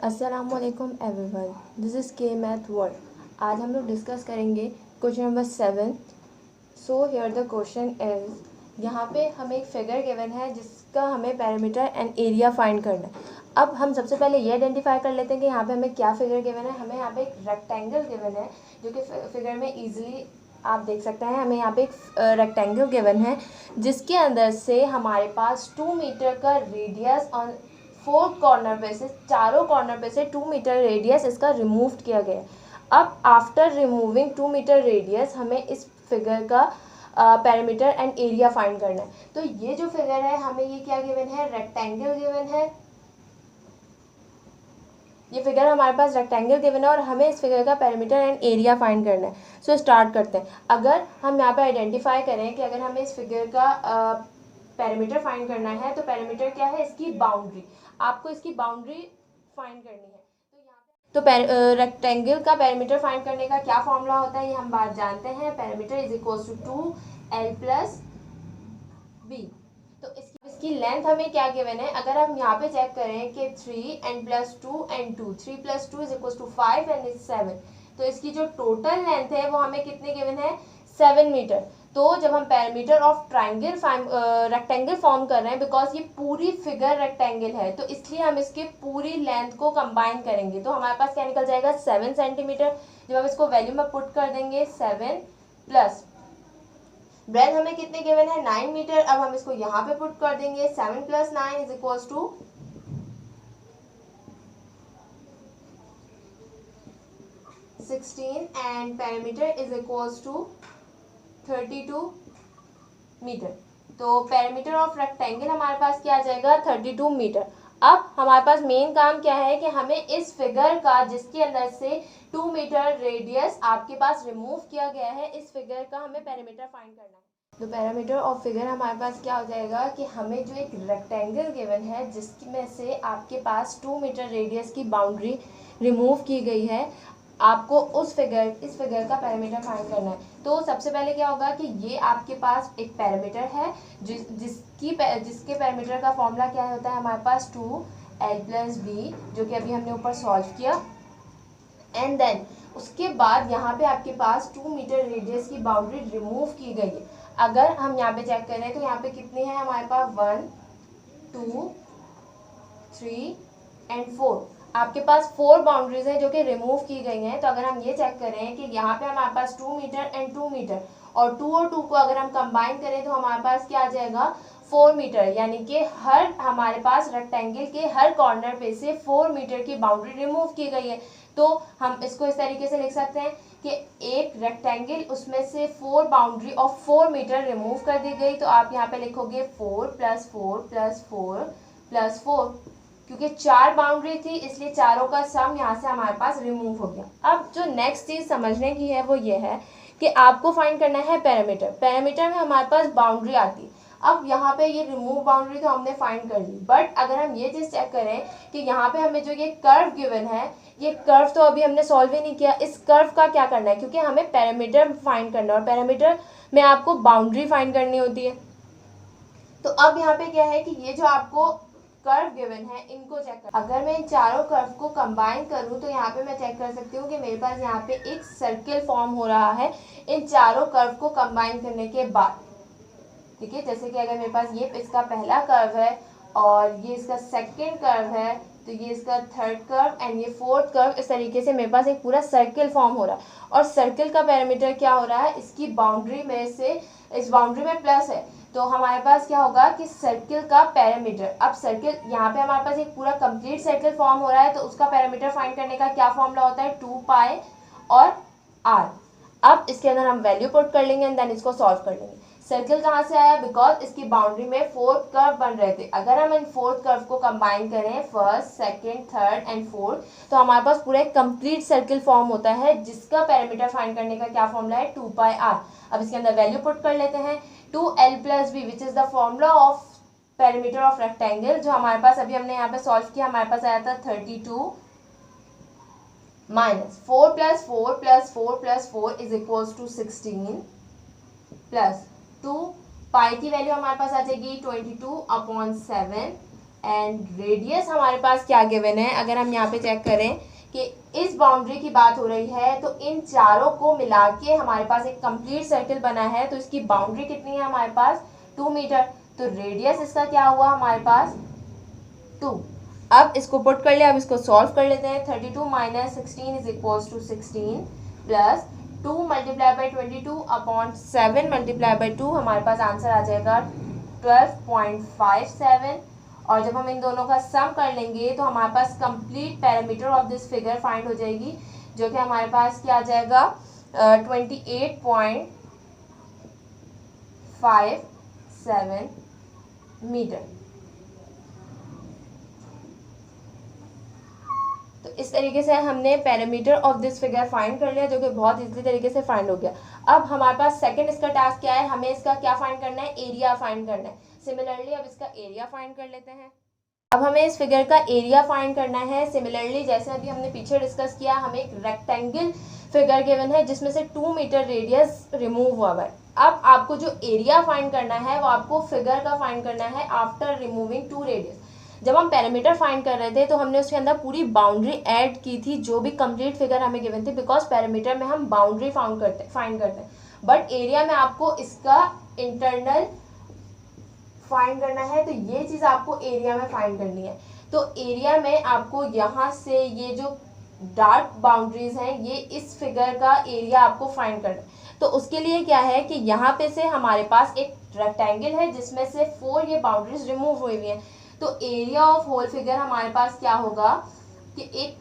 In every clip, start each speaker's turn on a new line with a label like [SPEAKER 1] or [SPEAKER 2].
[SPEAKER 1] अस्सलामुअलैकुम everyone, this is के math world. आज हम लोग डिस्कस करेंगे question number 7। So here the question is, यहाँ पे हमें एक फिगर गिवन है जिसका हमें पैरामीटर एंड एरिया फाइंड करना है। अब हम सबसे पहले ये आइडेंटिफाई कर लेते हैं कि यहाँ पे हमें क्या फिगर गिवन है। हमें यहाँ पे एक रेक्टेंगल गिवन है जो कि फिगर में ईजिली आप देख सकते हैं। हमें यहाँ पे एक रेक्टेंगल गिवन है जिसके अंदर से हमारे पास 2 मीटर का रेडियस ऑन 4 कॉर्नर पे से, चारों कॉर्नर पे से 2 मीटर रेडियस इसका रिमूव किया गया है। अब आफ्टर रिमूविंग 2 मीटर रेडियस हमें इस फिगर का पैरामीटर एंड एरिया फाइंड करना है। तो ये जो फिगर है हमें ये क्या गिवन है, रेक्टेंगल गिवन है। ये फिगर हमारे पास रेक्टेंगल गिवन है और हमें इस फिगर का पैरामीटर एंड एरिया फाइंड करना है। सो स्टार्ट करते हैं। अगर हम यहाँ पे आइडेंटिफाई करें कि अगर हमें इस फिगर का पैरामीटर फाइंड करना है तो पैरामीटर क्या है, इसकी बाउंड्री। आपको इसकी बाउंड्री फाइंड करनी है। तो रेक्टेंगल का पैरामीटर फाइंड करने का क्या फॉर्मूला होता है ये हम बात जानते हैं। Parameter is equal to 2l plus B. तो इसकी लेंथ हमें क्या गिवन है, अगर हम यहाँ पे चेक करें कि 3n plus 2 3 plus 2 is equal to 5 and 7। तो इसकी जो टोटल लेंथ है वो हमें कितने गिवन है, 7 मीटर। तो जब हम parameter of triangle rectangle form कर रहे हैं, बिकॉज ये पूरी फिगर रेक्टेंगल है तो इसलिए हम इसके पूरी लेंथ को कंबाइन करेंगे। तो हमारे पास क्या निकल जाएगा, 7 सेंटीमीटर। जब हम इसको वैल्यू में पुट कर देंगे 7 प्लस ब्रेथ हमें कितने गिवन है, 9 मीटर। अब हम इसको यहाँ पे पुट कर देंगे, 7 plus 9 is equal to 16 and parameter is equal to 32 metre. तो पैरामीटर ऑफ रेक्टेंगल हमारे पास क्या आ जाएगा, 32 मीटर। अब हमारे पास मेन काम क्या है कि हमें इस फिगर का जिसके अंदर से 2 मीटर रेडियस आपके पास रिमूव किया गया है, इस फिगर का हमें पैरामीटर फाइंड करना है। तो पैरामीटर ऑफ फिगर हमारे पास क्या हो जाएगा कि हमें जो एक रेक्टेंगल गिवन है जिसमें से आपके पास 2 मीटर रेडियस की बाउंड्री रिमूव की गई है, आपको इस फिगर का पैरामीटर फाइंड करना है। तो सबसे पहले क्या होगा कि ये आपके पास एक पैरामीटर है जिसके पैरामीटर का फॉर्मूला क्या होता है हमारे पास, 2l प्लस बी, जो कि अभी हमने ऊपर सॉल्व किया। एंड देन उसके बाद यहाँ पे आपके पास 2 मीटर रेडियस की बाउंड्री रिमूव की गई है। अगर हम यहाँ पे चेक करें तो यहाँ पे कितने हैं हमारे पास, 1 2 3 एंड 4। आपके पास 4 बाउंड्रीज हैं जो कि रिमूव की गई हैं। तो अगर हम ये चेक करें कि यहाँ पे हमारे पास 2 मीटर एंड 2 मीटर और 2 और 2 को अगर हम कंबाइन करें तो हमारे पास क्या आ जाएगा, 4 मीटर। यानी कि हमारे पास रेक्टेंगल के हर कॉर्नर पे से 4 मीटर की बाउंड्री रिमूव की गई है। तो हम इसको इस तरीके से लिख सकते हैं कि एक रेक्टेंगल उसमें से 4 बाउंड्री ऑफ 4 मीटर रिमूव कर दी गई। तो आप यहाँ पे लिखोगे 4 प्लस 4 प्लस 4 प्लस 4, क्योंकि 4 बाउंड्री थी इसलिए चारों का सम यहाँ से हमारे पास रिमूव हो गया। अब जो नेक्स्ट चीज समझने की है वो ये है कि आपको फाइंड करना है पैरामीटर। पैरामीटर में हमारे पास बाउंड्री आती है। अब यहाँ पे ये रिमूव बाउंड्री तो हमने फाइंड कर ली, बट अगर हम ये चीज चेक करें कि यहाँ पे हमें जो ये कर्व गिवन है, ये कर्व तो अभी हमने सॉल्व ही नहीं किया। इस कर्व का क्या करना है, क्योंकि हमें पैरामीटर फाइंड करना है और पैरामीटर में आपको बाउंड्री फाइंड करनी होती है। तो अब यहाँ पे क्या है कि ये जो आपको कर्व गिवन है इनको चेक कर, अगर मैं इन चारों कर्व को कंबाइन करूं तो यहाँ पे मैं चेक कर सकती हूँ कि मेरे पास यहाँ पे एक सर्किल फॉर्म हो रहा है इन चारों कर्व को कंबाइन करने के बाद। ठीक है, जैसे कि अगर मेरे पास ये इसका पहला कर्व है और ये इसका सेकंड कर्व है, तो ये इसका थर्ड कर्व एंड ये फोर्थ कर्व, इस तरीके से मेरे पास एक पूरा सर्किल फॉर्म हो रहा है। और सर्किल का पैरामीटर क्या हो रहा है, इसकी बाउंड्री में से इस बाउंड्री में प्लस है, तो हमारे पास क्या होगा कि सर्किल का पैरामीटर। अब सर्किल यहाँ पे हमारे पास एक पूरा कंप्लीट सर्किल फॉर्म हो रहा है, तो उसका पैरामीटर फाइंड करने का क्या फॉर्मूला होता है, 2 पाई और r। अब इसके अंदर हम वैल्यू पुट कर लेंगे एंड देन इसको सॉल्व कर लेंगे। सर्किल कहाँ से आया, बिकॉज इसकी बाउंड्री में 4 कर्व बन रहे थे। अगर हम इन 4 कर्व को कंबाइन करें, first second third and fourth, तो हमारे पास पूरा एक कंप्लीट सर्किल फॉर्म होता है जिसका पैरामीटर फाइंड करने का क्या फॉर्मूला है, 2 पाई r। अब इसके अंदर वैल्यू पुट कर लेते हैं, 2l plus B which is the formula of parameter of rectangle, जो हमारे पास अभी हमने यहाँ पे सॉल्व किया। हमारे पास आया था 32 minus 4 plus 4 plus 4 plus 4 is equals to 16 plus 2 pi की वैल्यू हमारे पास आ जाएगी 22/7 एंड रेडियस हमारे पास क्या गिवन है, अगर हम यहाँ पे चेक करें कि इस बाउंड्री की बात हो रही है तो इन चारों को मिला के हमारे पास एक कंप्लीट सर्कल बना है, तो इसकी बाउंड्री कितनी है हमारे पास 2 मीटर, तो रेडियस इसका क्या हुआ हमारे पास 2। अब इसको पुट कर लिया, अब इसको सॉल्व कर लेते हैं। 32 minus 16 is equals to 16 plus 2 multiply by 22 upon 7 multiply by 2, हमारे पास आंसर आ जाएगा 12.57। और जब हम इन दोनों का सम कर लेंगे तो हमारे पास complete parameter of this figure find हो जाएगी, जो कि हमारे पास क्या आ जाएगा 28.57 मीटर। तो इस तरीके से हमने parameter of this figure find कर लिया, जो कि बहुत इजीली तरीके से फाइंड हो गया। अब हमारे पास सेकंड इसका टास्क क्या है, हमें इसका क्या फाइंड करना है, एरिया फाइंड करना है। सिमिलरली अब इसका एरिया फाइंड कर लेते हैं। अब हमें इस फिगर का एरिया फाइंड करना है। सिमिलरली जैसे अभी हमने पीछे डिस्कस किया, हमें एक रेक्टेंगल फिगर गिवन है जिसमें से 2 मीटर रेडियस रिमूव हुआ है। अब आपको जो एरिया फाइंड करना है वो आपको फिगर का फाइंड करना है आफ्टर रिमूविंग 2 रेडियस। जब हम पैरामीटर फाइंड कर रहे थे तो हमने उसके अंदर पूरी बाउंड्री ऐड की थी, जो भी कंप्लीट फिगर हमें गिवन थी, बिकॉज पैरामीटर में हम बाउंड्री फाइंड करते हैं, बट एरिया में आपको इसका इंटरनल फाइंड करना है, तो ये चीज़ आपको एरिया में फाइंड करनी है। तो एरिया में आपको यहाँ से ये जो डार्क बाउंड्रीज हैं, ये इस फिगर का एरिया आपको फाइंड करना है। तो उसके लिए क्या है कि यहाँ पे से हमारे पास एक रेक्टेंगल है जिसमें से 4 ये बाउंड्रीज रिमूव हुई हुई हैं, तो एरिया ऑफ होल फिगर हमारे पास क्या होगा कि एक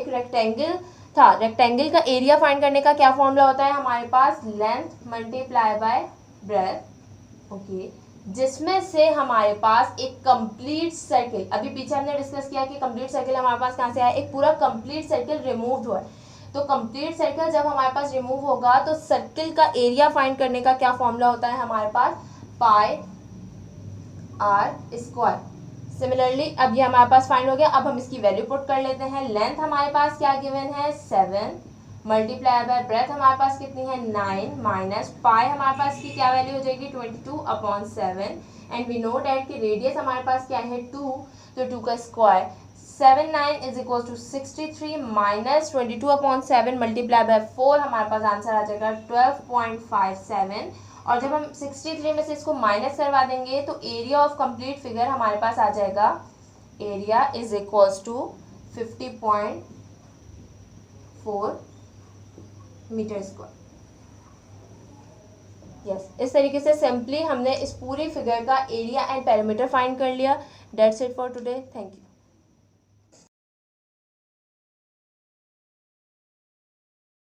[SPEAKER 1] रेक्टेंगल था, रेक्टेंगल का एरिया फाइंड करने का क्या फॉर्मूला होता है हमारे पास, length multiply by breadth, okay, जिसमें से हमारे पास एक कंप्लीट सर्किल, अभी पीछे हमने डिस्कस किया कि कंप्लीट सर्किल हमारे पास कहाँ से आया, एक पूरा कंप्लीट सर्किल रिमूव्ड हुआ है। तो कंप्लीट सर्किल जब हमारे पास रिमूव होगा तो सर्किल का एरिया फाइंड करने का क्या फॉर्मूला होता है हमारे पास, पाई आर स्क्वायर। सिमिलरली अब ये हमारे पास फाइंड हो गया। अब हम इसकी वैल्यू पुट कर लेते हैं। लेंथ हमारे पास क्या गिवन है 7 मल्टीप्लाई बाय ब्रेथ हमारे पास कितनी है 9 माइनस पाई हमारे पास की क्या वैल्यू हो जाएगी 22/7 एंड वी नो डैट कि रेडियस हमारे पास क्या है 2, तो 2 का square 79 is equal to 63 minus 22/7 multiply by 4 हमारे पास आंसर आ जाएगा 12.57। और जब हम 63 में से इसको माइनस करवा देंगे तो एरिया ऑफ कंप्लीट फिगर हमारे पास आ जाएगा, area is equals to 50.4 metre square. Yes, इस तरीके से सिंपली हमने इस पूरी फिगर का एरिया एंड पैरामीटर फाइंड कर लिया। That's it for today, thank you.